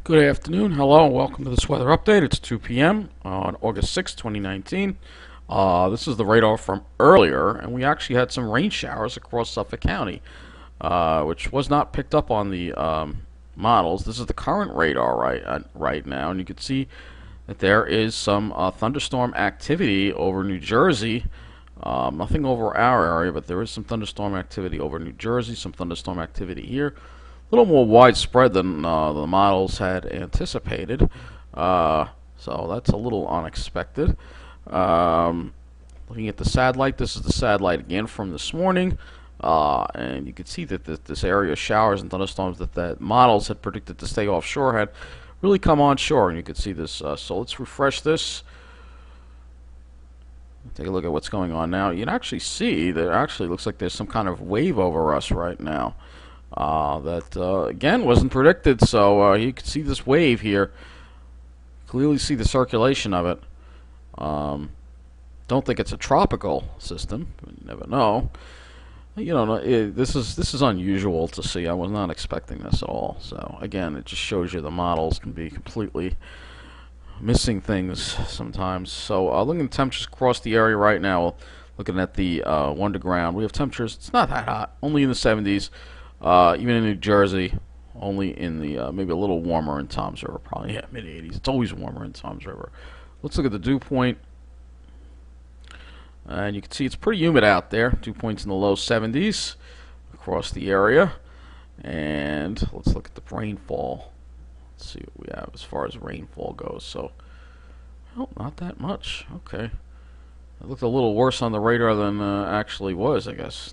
Good afternoon. Hello, and welcome to this weather update. It's 2 p.m. on August 6, 2019. This is the radar from earlier, and we actually had some rain showers across Suffolk County, which was not picked up on the models. This is the current radar right now, and you can see that there is some thunderstorm activity over New Jersey. Nothing over our area, but there is some thunderstorm activity over New Jersey, some thunderstorm activity here. A little more widespread than the models had anticipated. So that's a little unexpected. Um, Looking at the satellite, this is the satellite again from this morning. And you can see that this area of showers and thunderstorms that models had predicted to stay offshore had really come onshore. And you can see this. So let's refresh this. Take a look at what's going on now. You can actually see that it actually looks like there's some kind of wave over us right now. That again wasn't predicted, so you can see this wave here. Clearly see the circulation of it. Don't think it's a tropical system. You never know. You don't know. This is unusual to see. I was not expecting this at all. So again, it just shows you the models can be completely missing things sometimes. So looking at temperatures across the area right now. Looking at the underground, we have temperatures. It's not that hot, only in the 70s. Even in New Jersey, only in the maybe a little warmer in Toms River, probably mid 80s. It's always warmer in Toms River. Let's look at the dew point, and you can see it's pretty humid out there. Dew points in the low 70s across the area, and let's look at the rainfall. Let's see what we have as far as rainfall goes. So, well, not that much. Okay, it looked a little worse on the radar than actually was, I guess.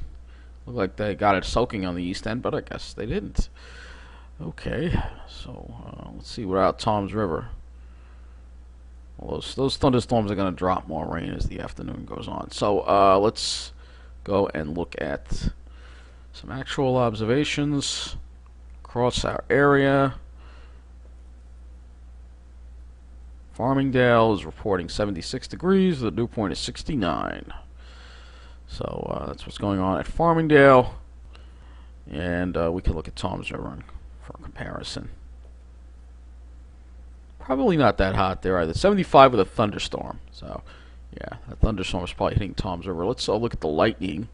Looked like they got it soaking on the east end, but I guess they didn't. Okay, so let's see what out Toms River. Well, those thunderstorms are going to drop more rain as the afternoon goes on. So let's go and look at some actual observations across our area. Farmingdale is reporting 76 degrees. The dew point is 69. So that's what's going on at Farmingdale. And we can look at Toms River for comparison. Probably not that hot there either. 75 with a thunderstorm. So, yeah, that thunderstorm is probably hitting Toms River. Let's look at the lightning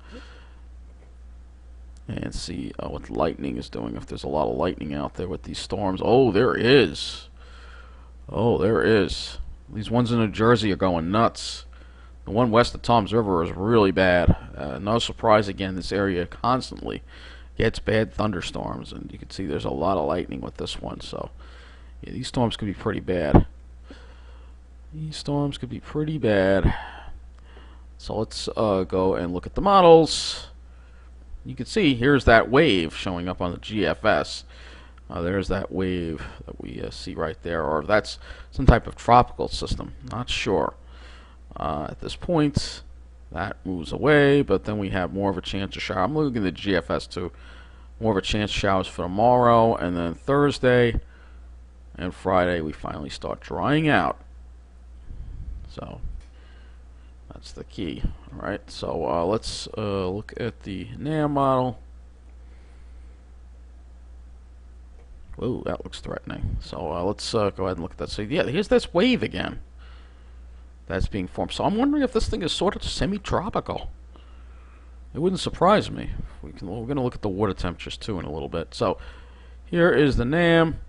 and see what the lightning is doing. If there's a lot of lightning out there with these storms. Oh, there is. Oh, there is. These ones in New Jersey are going nuts. The one west of Toms River is really bad. No surprise, again, this area constantly gets bad thunderstorms, and you can see there's a lot of lightning with this one. So, yeah, these storms could be pretty bad. These storms could be pretty bad. So let's go and look at the models. You can see here's that wave showing up on the GFS. There's that wave that we see right there, or that's some type of tropical system. Not sure. At this point, that moves away, but then we have more of a chance of shower. I'm looking at the GFS too. More of a chance of showers for tomorrow, and then Thursday and Friday we finally start drying out. So that's the key. All right. So let's look at the NAM model. Whoa, that looks threatening. So let's go ahead and look at that. So yeah, here's this wave again that's being formed. So I'm wondering if this thing is sort of semi-tropical. It wouldn't surprise me. We're going to look at the water temperatures too in a little bit. So here is the NAM.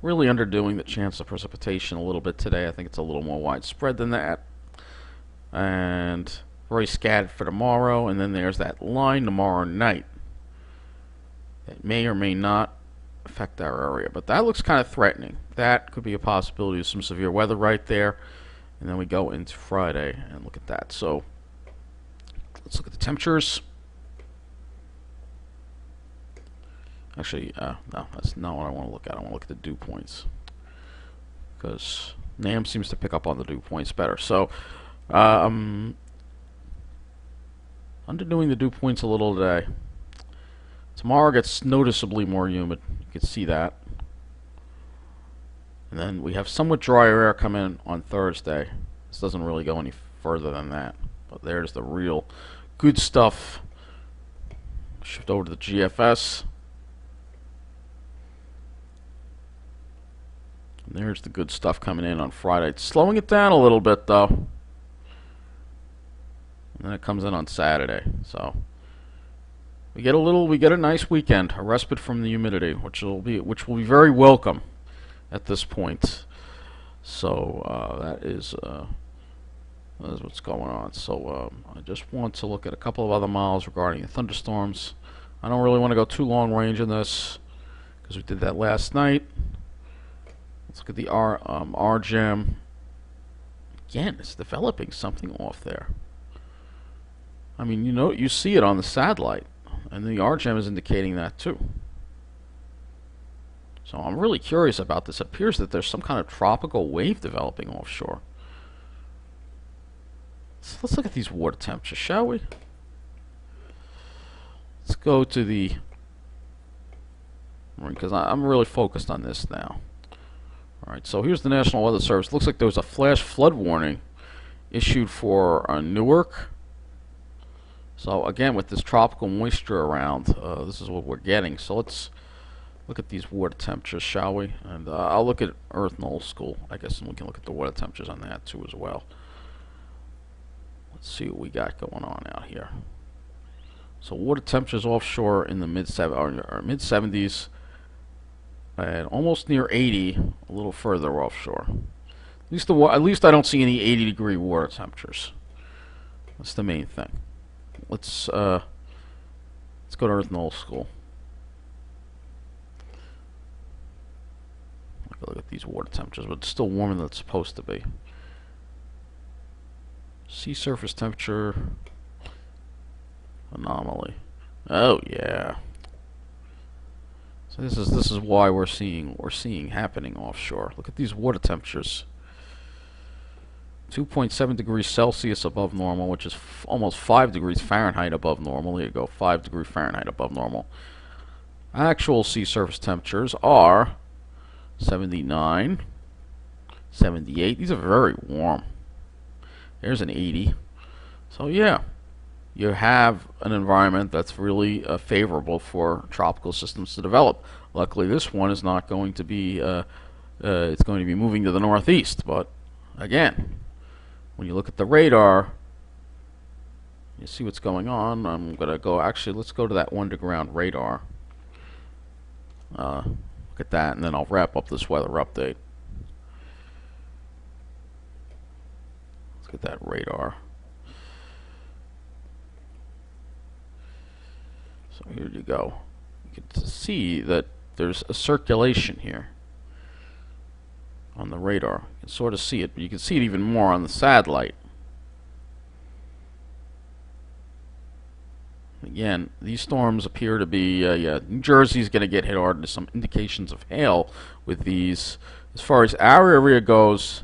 Really underdoing the chance of precipitation a little bit today. I think it's a little more widespread than that. And very scattered for tomorrow. And then there's that line tomorrow night that may or may not affect our area. But that looks kind of threatening. That could be a possibility of some severe weather right there. And then we go into Friday and look at that. So let's look at the temperatures. Actually, no, that's not what I want to look at. I want to look at the dew points, because NAM seems to pick up on the dew points better. So I'm underdoing the dew points a little today. Tomorrow gets noticeably more humid. You can see that. And then we have somewhat drier air come in on Thursday. This doesn't really go any further than that. But there's the real good stuff. Shift over to the GFS. There's the good stuff coming in on Friday. It's slowing it down a little bit though. And then it comes in on Saturday. So we get a nice weekend, a respite from the humidity, which will be very welcome at this point. So that is what's going on. So I just want to look at a couple of other models regarding the thunderstorms. I don't really want to go too long range in this because we did that last night. Let's look at the RGEM. Again, it's developing something off there. I mean, you see it on the satellite, and the RGEM is indicating that too. So I'm really curious about this. It appears that there's some kind of tropical wave developing offshore. So let's look at these water temperatures, shall we? Let's go to the, because I'm really focused on this now. Alright, so here's the National Weather Service. Looks like there was a flash flood warning issued for Newark. So again, with this tropical moisture around, this is what we're getting. So let's look at these water temperatures, shall we? And I'll look at Earth and Old School, I guess, and we can look at the water temperatures on that too as well. Let's see what we got going on out here. So water temperatures offshore in the mid 70s, and almost near 80, a little further offshore. At least I don't see any 80-degree water temperatures. That's the main thing. Let's go to Earth and Old School. Look at these water temperatures, but it's still warmer than it's supposed to be. Sea surface temperature anomaly. Oh yeah. So this is why we're seeing happening offshore. Look at these water temperatures. 2.7 degrees Celsius above normal, which is almost 5 degrees Fahrenheit above normal. Here you go, 5 degree Fahrenheit above normal. Actual sea surface temperatures are 79, 78. These are very warm. There's an 80. So yeah, you have an environment that's really favorable for tropical systems to develop. Luckily, this one is not going to be. It's going to be moving to the northeast. But again, when you look at the radar, you see what's going on. I'm gonna go. Actually, let's go to that underground radar. Look at that, and then I'll wrap up this weather update. Let's get that radar. So here you go. You can see that there's a circulation here on the radar. You can sort of see it, but you can see it even more on the satellite. Again, these storms appear to be, yeah, New Jersey's going to get hit hard. There's some indications of hail with these. As far as our area goes,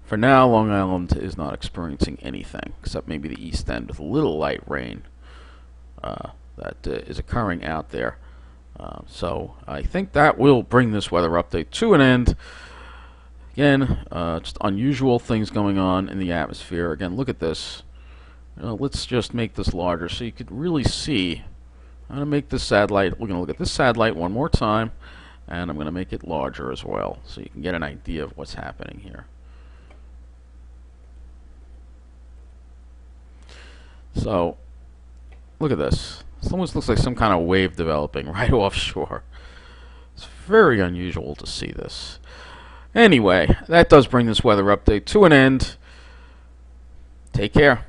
for now, Long Island is not experiencing anything, except maybe the east end with a little light rain that is occurring out there. So I think that will bring this weather update to an end. Again, just unusual things going on in the atmosphere. Again, look at this. Let's just make this larger so you could really see. I'm going to make this satellite, we're going to look at this satellite one more time, and I'm going to make it larger as well so you can get an idea of what's happening here. So, look at this. This almost looks like some kind of wave developing right offshore. It's very unusual to see this. Anyway, that does bring this weather update to an end. Take care.